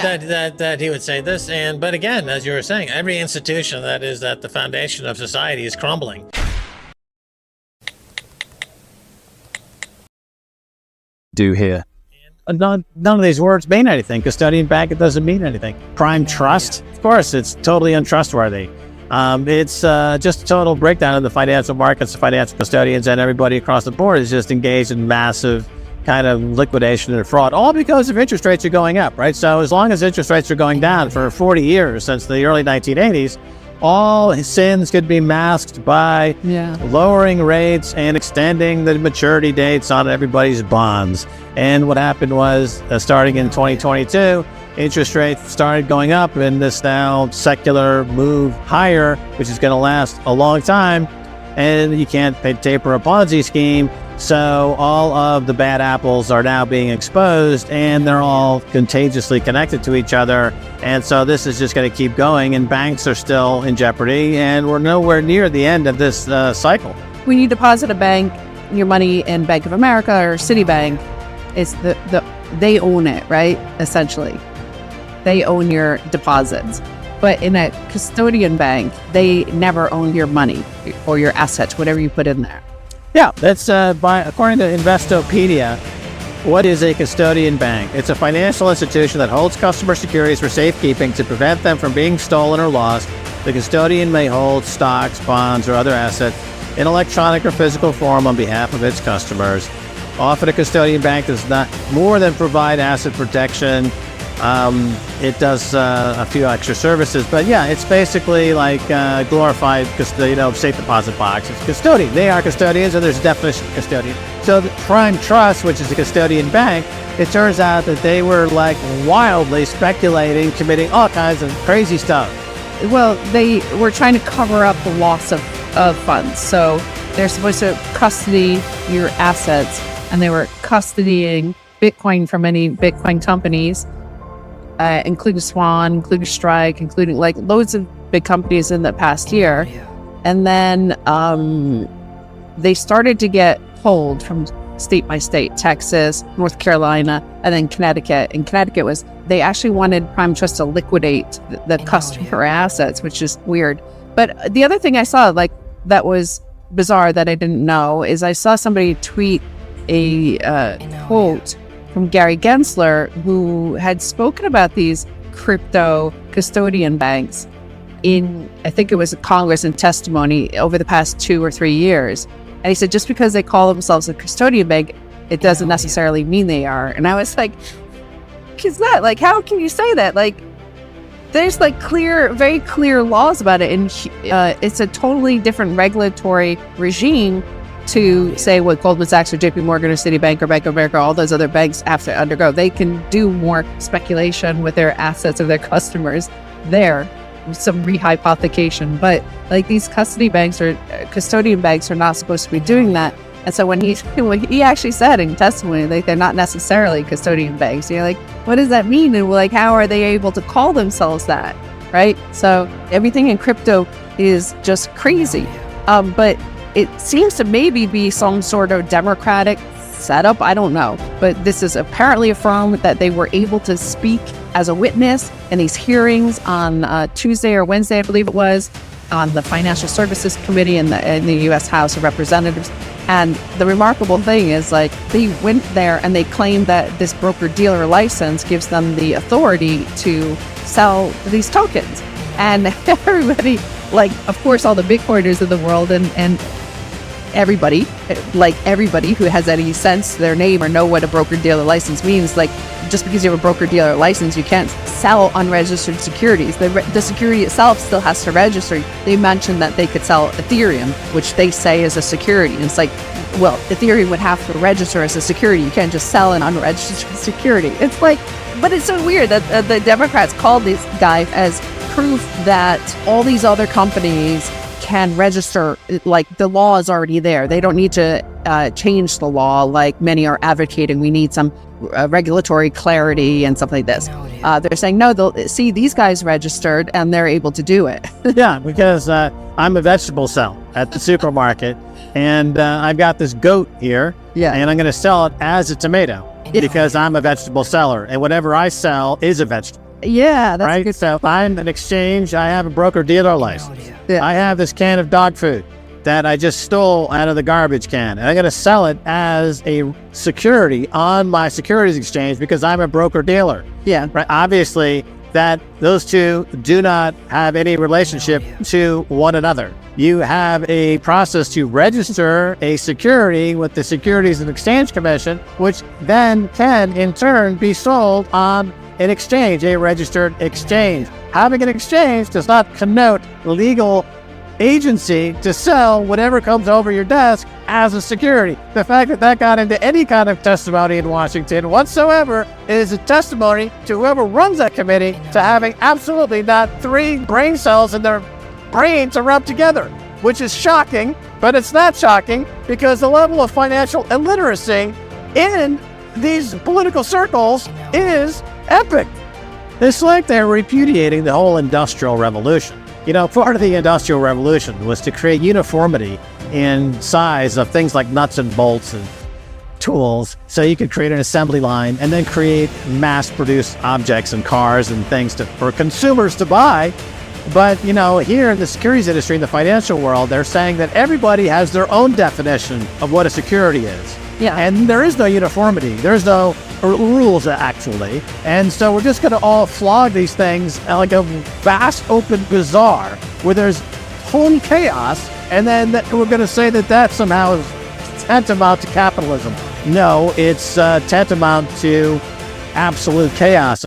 that he would say this. But again, as you were saying, every institution that is at the foundation of society is crumbling. Do here. None of these words mean anything. Custodian bank, it doesn't mean anything. Prime Trust, of course, it's totally untrustworthy. It's just a total breakdown of the financial markets, the financial custodians, and everybody across the board is just engaged in massive kind of liquidation and fraud, all because of interest rates are going up, right? So as long as interest rates are going down for 40 years since the early 1980s, all sins could be masked by lowering rates and extending the maturity dates on everybody's bonds. And what happened was, starting in 2022, interest rates started going up in this now secular move higher, which is going to last a long time. And you can't taper a Ponzi scheme. So all of the bad apples are now being exposed, and they're all contagiously connected to each other. And so this is just going to keep going, and banks are still in jeopardy, and we're nowhere near the end of this cycle. When you deposit your money in Bank of America or Citibank, it's they own it, right? Essentially, they own your deposits. But in a custodian bank, they never own your money or your assets, whatever you put in there. Yeah, that's according to Investopedia, what is a custodian bank? It's a financial institution that holds customer securities for safekeeping to prevent them from being stolen or lost. The custodian may hold stocks, bonds, or other assets in electronic or physical form on behalf of its customers. Often a custodian bank does not more than provide asset protection. It does a few extra services, but yeah, it's basically like glorified, safe deposit box. It's custodian. They are custodians, and there's a definition of custodian. So the Prime Trust, which is a custodian bank, it turns out that they were like wildly speculating, committing all kinds of crazy stuff. Well, they were trying to cover up the loss of funds. So they're supposed to custody your assets, and they were custodying Bitcoin from many Bitcoin companies, including Swan, including Strike, including like loads of big companies in the past year. And then they started to get pulled from state by state, Texas, North Carolina, and then Connecticut. And Connecticut they actually wanted Prime Trust to liquidate the customer assets, which is weird. But the other thing I saw that was bizarre that I didn't know is I saw somebody tweet a quote from Gary Gensler, who had spoken about these crypto custodian banks in, I think it was Congress in testimony over the past 2 or 3 years. And he said, just because they call themselves a custodian bank, it doesn't necessarily mean they are. And I was like, is that how can you say that? There's very clear laws about it. And it's a totally different regulatory regime to say what Goldman Sachs or JP Morgan or Citibank or Bank of America, all those other banks have to undergo. They can do more speculation with their assets of their customers there, some rehypothecation. But these custodian banks are not supposed to be doing that. And so when he actually said in testimony, they're not necessarily custodian banks. You're like, what does that mean? And how are they able to call themselves that? Right? So everything in crypto is just crazy. But it seems to maybe be some sort of democratic setup. I don't know. But this is apparently a firm that they were able to speak as a witness in these hearings on Tuesday or Wednesday, I believe it was, on the Financial Services Committee in the U.S. House of Representatives. And the remarkable thing is they went there and they claimed that this broker-dealer license gives them the authority to sell these tokens. And everybody, of course, all the Bitcoiners in the world and everybody who has any sense to their name or know what a broker-dealer license means, just because you have a broker-dealer license, you can't sell unregistered securities. The security itself still has to register. They mentioned that they could sell Ethereum, which they say is a security. And it's Ethereum would have to register as a security. You can't just sell an unregistered security. It's but it's so weird that the Democrats called this guy as proof that all these other companies can register, the law is already there. They don't need to change the law like many are advocating. We need some regulatory clarity and stuff like this. They're saying, no, they'll see these guys registered and they're able to do it. Yeah, because I'm a vegetable seller at the supermarket and I've got this goat here and I'm going to sell it as a tomato because I'm a vegetable seller and whatever I sell is a vegetable. Yeah, that's right? good. So if I'm an exchange, I have a broker-dealer license. Yeah. I have this can of dog food that I just stole out of the garbage can, and I'm going to sell it as a security on my securities exchange because I'm a broker-dealer. Yeah. Right? Obviously, that those two do not have any relationship to one another. You have a process to register a security with the Securities and Exchange Commission, which then can in turn be sold on an exchange, a registered exchange. Having an exchange does not connote legal agency to sell whatever comes over your desk as a security. The fact that that got into any kind of testimony in Washington whatsoever is a testimony to whoever runs that committee to having absolutely not 3 brain cells in their brain to rub together, which is shocking, but it's not shocking because the level of financial illiteracy in these political circles is epic. It's like they're repudiating the whole Industrial Revolution. You know, part of the Industrial Revolution was to create uniformity in size of things like nuts and bolts and tools, so you could create an assembly line and then create mass-produced objects and cars and things for consumers to buy. But, you know, here in the securities industry, in the financial world, they're saying that everybody has their own definition of what a security is. Yeah. And there is no uniformity. There's no rules, actually. And so we're just going to all flog these things like a vast open bazaar where there's total chaos. And then we're going to say that that somehow is tantamount to capitalism. No, it's tantamount to absolute chaos.